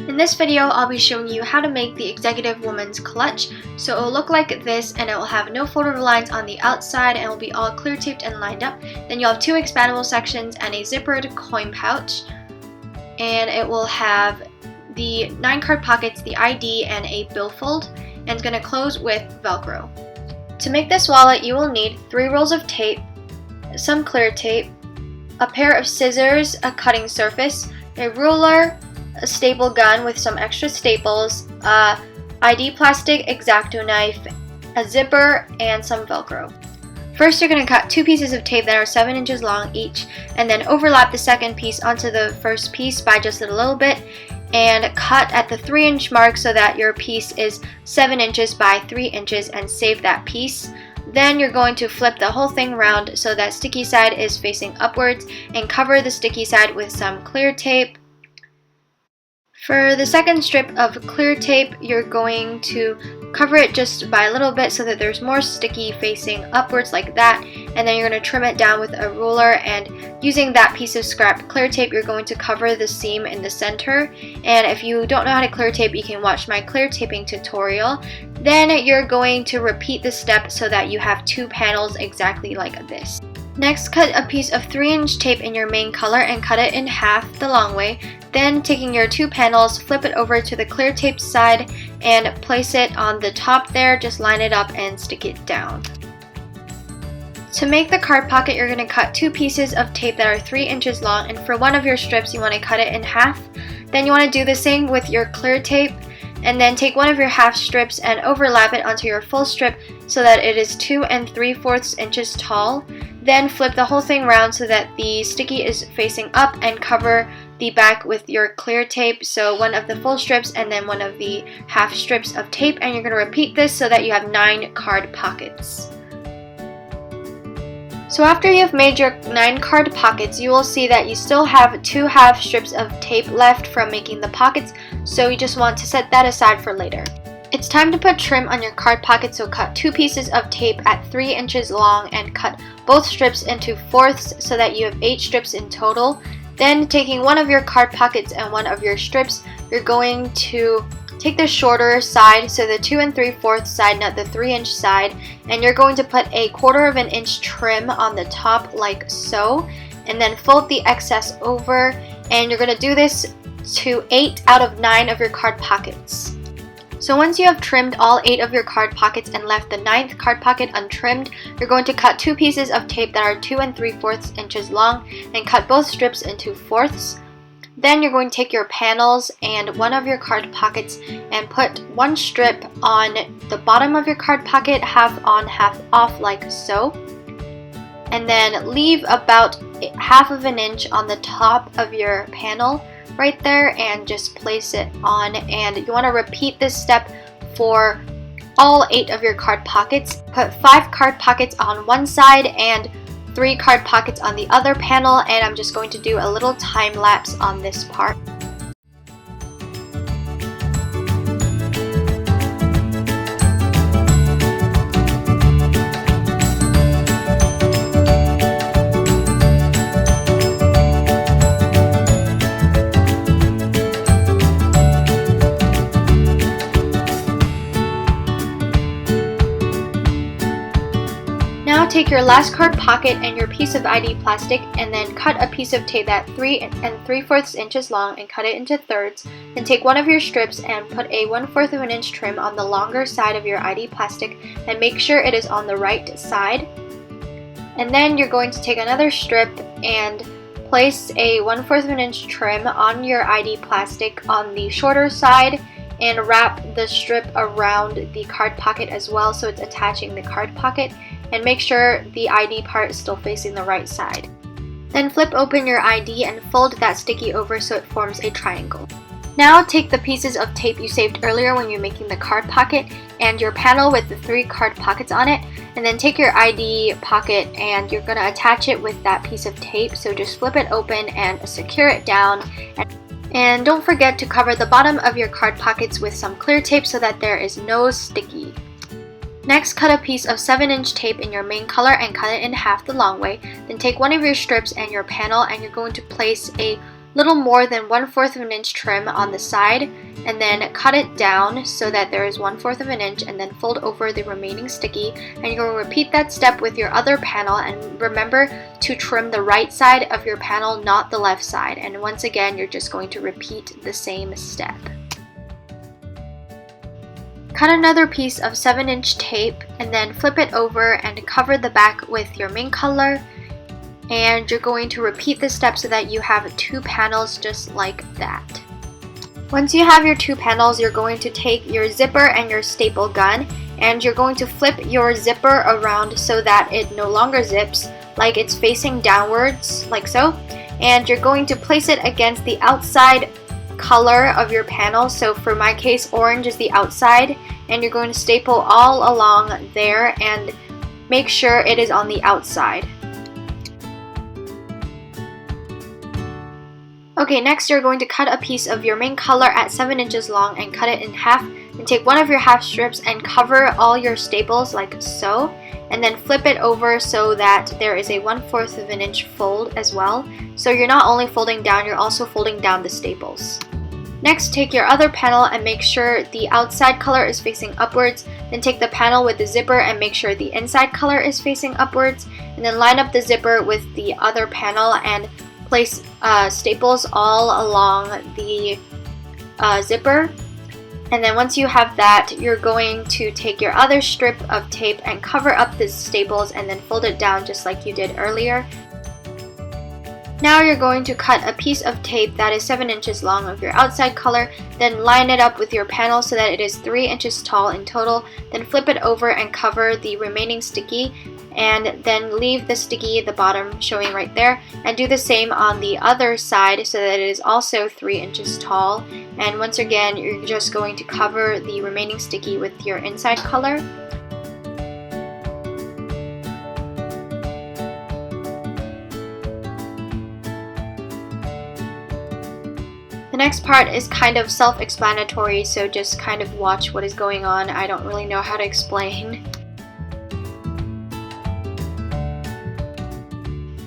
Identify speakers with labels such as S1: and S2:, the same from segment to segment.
S1: In this video, I'll be showing you how to make the Executive Woman's Clutch. So it will look like this, and it will have no photo lines on the outside, and it will be all clear taped and lined up. Then you'll have two expandable sections and a zippered coin pouch, and it will have the 9 card pockets, the ID, and a billfold, and it's going to close with Velcro. To make this wallet, you will need 3 rolls of tape, some clear tape, a pair of scissors, a cutting surface, a ruler, a staple gun with some extra staples, a ID plastic X-Acto knife, a zipper, and some Velcro. First, you're going to cut 2 pieces of tape that are 7 inches long each, and then overlap the second piece onto the first piece by just a little bit, and cut at the 3-inch mark so that your piece is 7 inches by 3 inches, and save that piece. Then you're going to flip the whole thing around so that sticky side is facing upwards, and cover the sticky side with some clear tape. For the second strip of clear tape, you're going to cover it just by a little bit so that there's more sticky facing upwards like that, and then you're going to trim it down with a ruler, and using that piece of scrap clear tape, you're going to cover the seam in the center. And if you don't know how to clear tape, you can watch my clear taping tutorial. Then you're going to repeat the step so that you have 2 panels exactly like this. Next, cut a piece of 3-inch tape in your main color and cut it in half the long way. Then, taking your 2 panels, flip it over to the clear tape side and place it on the top there. Just line it up and stick it down. To make the card pocket, you're going to cut 2 pieces of tape that are 3 inches long, and for one of your strips, you want to cut it in half. Then you want to do the same with your clear tape, and then take one of your half strips and overlap it onto your full strip so that it is 2 3/4 inches tall. Then flip the whole thing around so that the sticky is facing up, and cover the back with your clear tape, so one of the full strips and then one of the half strips of tape, and you're going to repeat this so that you have 9 card pockets. So after you've made your 9 card pockets, you will see that you still have 2 half strips of tape left from making the pockets, so you just want to set that aside for later. It's time to put trim on your card pocket, so cut 2 pieces of tape at 3 inches long and cut both strips into fourths so that you have 8 strips in total. Then, taking one of your card pockets and one of your strips, you're going to take the shorter side, so the 2 3/4 side, not the 3-inch side, and you're going to put a 1/4 inch trim on the top like so, and then fold the excess over, and you're going to do this to 8 out of 9 of your card pockets. So once you have trimmed all 8 of your card pockets and left the 9th card pocket untrimmed, you're going to cut 2 pieces of tape that are 2 3/4 inches long and cut both strips into fourths. Then you're going to take your panels and one of your card pockets and put one strip on the bottom of your card pocket, half on, half off like so. And then leave about 1/2 inch on the top of your panel right there, and just place it on. And you want to repeat this step for all 8 of your card pockets. Put 5 card pockets on one side and 3 card pockets on the other panel, and I'm just going to do a little time lapse on this part. Now take your last card pocket and your piece of ID plastic, and then cut a piece of tape that 3 3/4 inches long and cut it into thirds. Then take one of your strips and put a 1/4 inch trim on the longer side of your ID plastic, and make sure it is on the right side. And then you're going to take another strip and place a 1/4 inch trim on your ID plastic on the shorter side, and wrap the strip around the card pocket as well so it's attaching the card pocket, and make sure the ID part is still facing the right side. Then flip open your ID and fold that sticky over so it forms a triangle. Now take the pieces of tape you saved earlier when you're making the card pocket and your panel with the 3 card pockets on it, and then take your ID pocket and you're going to attach it with that piece of tape, so just flip it open and secure it down. And don't forget to cover the bottom of your card pockets with some clear tape so that there is no sticky. Next, cut a piece of 7-inch tape in your main color and cut it in half the long way. Then take one of your strips and your panel, and you're going to place a little more than 1/4 of an inch trim on the side, and then cut it down so that there is 1/4 of an inch, and then fold over the remaining sticky. And you're going to repeat that step with your other panel, and remember to trim the right side of your panel, not the left side. And once again, you're just going to repeat the same step. Cut another piece of 7-inch tape and then flip it over and cover the back with your main color. And you're going to repeat this step so that you have 2 panels just like that. Once you have your 2 panels, you're going to take your zipper and your staple gun, and you're going to flip your zipper around so that it no longer zips, like it's facing downwards, like so. And you're going to place it against the outside color of your panel. So for my case, orange is the outside, and you're going to staple all along there and make sure it is on the outside. Okay, next you're going to cut a piece of your main color at 7 inches long and cut it in half, and take one of your half strips and cover all your staples like so, and then flip it over so that there is a 1/4 of an inch fold as well. So you're not only folding down, you're also folding down the staples. Next, take your other panel and make sure the outside color is facing upwards. Then take the panel with the zipper and make sure the inside color is facing upwards. And then line up the zipper with the other panel and place staples all along the zipper. And then once you have that, you're going to take your other strip of tape and cover up the staples and then fold it down just like you did earlier. Now you're going to cut a piece of tape that is 7 inches long of your outside color, then line it up with your panel so that it is 3 inches tall in total, then flip it over and cover the remaining sticky, and then leave the sticky at the bottom showing right there, and do the same on the other side so that it is also 3 inches tall. And once again, you're just going to cover the remaining sticky with your inside color. The next part is kind of self-explanatory, so just kind of watch what is going on. I don't really know how to explain.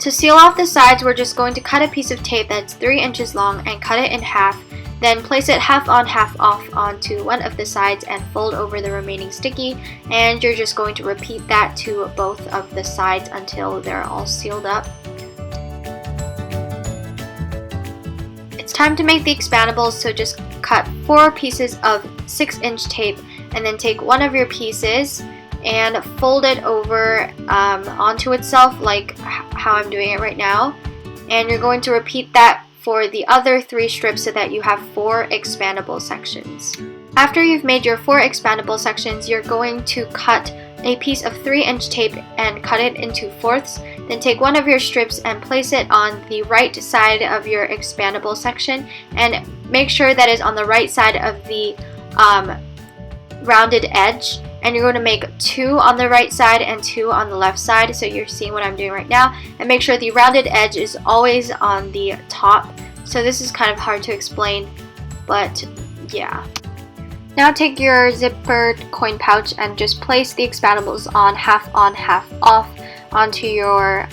S1: To seal off the sides, we're just going to cut a piece of tape that's 3 inches long and cut it in half, then place it half on, half off onto one of the sides and fold over the remaining sticky, and you're just going to repeat that to both of the sides until they're all sealed up. It's time to make the expandables, so just cut 4 pieces of 6-inch tape and then take one of your pieces and fold it over onto itself like how I'm doing it right now. And you're going to repeat that for the other 3 strips so that you have 4 expandable sections. After you've made your 4 expandable sections, you're going to cut a piece of 3-inch tape and cut it into fourths. Then take one of your strips and place it on the right side of your expandable section, and make sure that is on the right side of the rounded edge. And you're going to make 2 on the right side and 2 on the left side, so you're seeing what I'm doing right now. And make sure the rounded edge is always on the top. So this is kind of hard to explain, but yeah. Now take your zippered coin pouch and just place the expandables on, half off onto your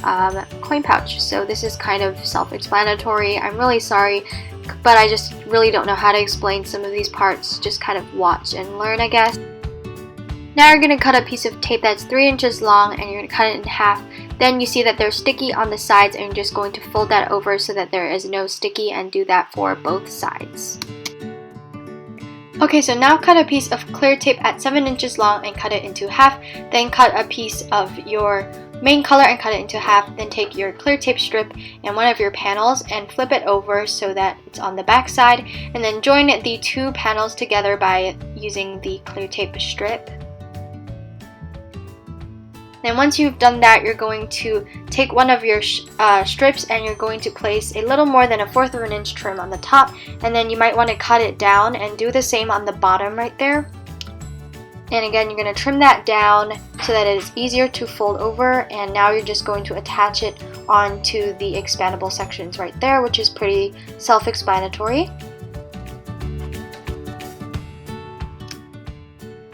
S1: coin pouch. So this is kind of self-explanatory. I'm really sorry, but I just really don't know how to explain some of these parts. Just kind of watch and learn, I guess. Now you're going to cut a piece of tape that's 3 inches long and you're going to cut it in half. Then you see that there's sticky on the sides, and you're just going to fold that over so that there is no sticky, and do that for both sides. Okay, so now cut a piece of clear tape at 7 inches long and cut it into half. Then cut a piece of your main color and cut it into half. Then take your clear tape strip and one of your panels and flip it over so that it's on the back side. And then join the 2 panels together by using the clear tape strip. Then once you've done that, you're going to take one of your strips and you're going to place a little more than 1/4 of an inch trim on the top, and then you might want to cut it down and do the same on the bottom right there. And again, you're going to trim that down so that it is easier to fold over, and now you're just going to attach it onto the expandable sections right there, which is pretty self-explanatory.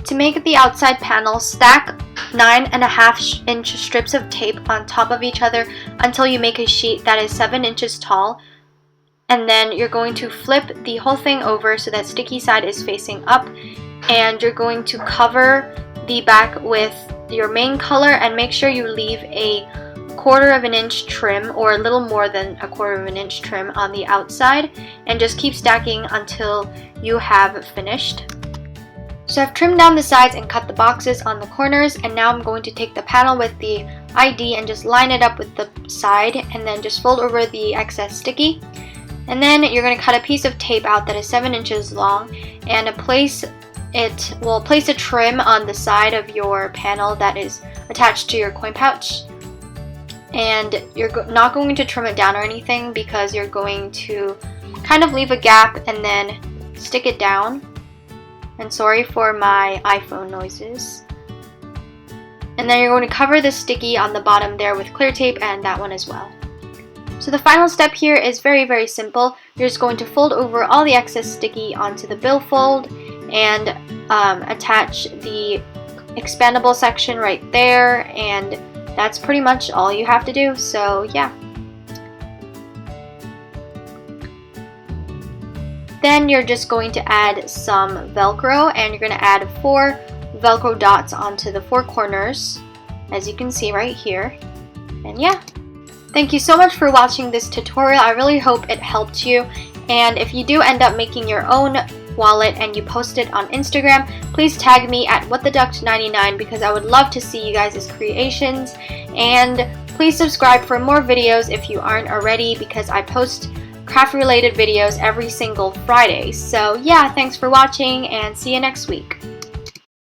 S1: To make the outside panel, stack 9.5 inch strips of tape on top of each other until you make a sheet that is 7 inches tall. and then you're going to flip the whole thing over so that sticky side is facing up, and you're going to cover the back with your main color and make sure you leave a 1/4 of an inch trim, or a little more than a 1/4 of an inch trim on the outside, and just keep stacking until you have finished. So I've trimmed down the sides and cut the boxes on the corners, and now I'm going to take the panel with the ID and just line it up with the side, and then just fold over the excess sticky. And then you're going to cut a piece of tape out that is 7 inches long, and place a trim on the side of your panel that is attached to your coin pouch. And you're not going to trim it down or anything, because you're going to kind of leave a gap and then stick it down. And sorry for my iPhone noises. And then you're going to cover the sticky on the bottom there with clear tape, and that one as well. So the final step here is very, very simple. You're just going to fold over all the excess sticky onto the billfold and attach the expandable section right there, and that's pretty much all you have to do. So yeah. Then you're just going to add some Velcro, and you're going to add 4 Velcro dots onto the 4 corners, as you can see right here. And yeah. Thank you so much for watching this tutorial. I really hope it helped you. And if you do end up making your own wallet and you post it on Instagram, please tag me at whattheduct99, because I would love to see you guys' creations. And please subscribe for more videos if you aren't already, because I post craft related videos every single Friday. So yeah, thanks for watching, and see you next week.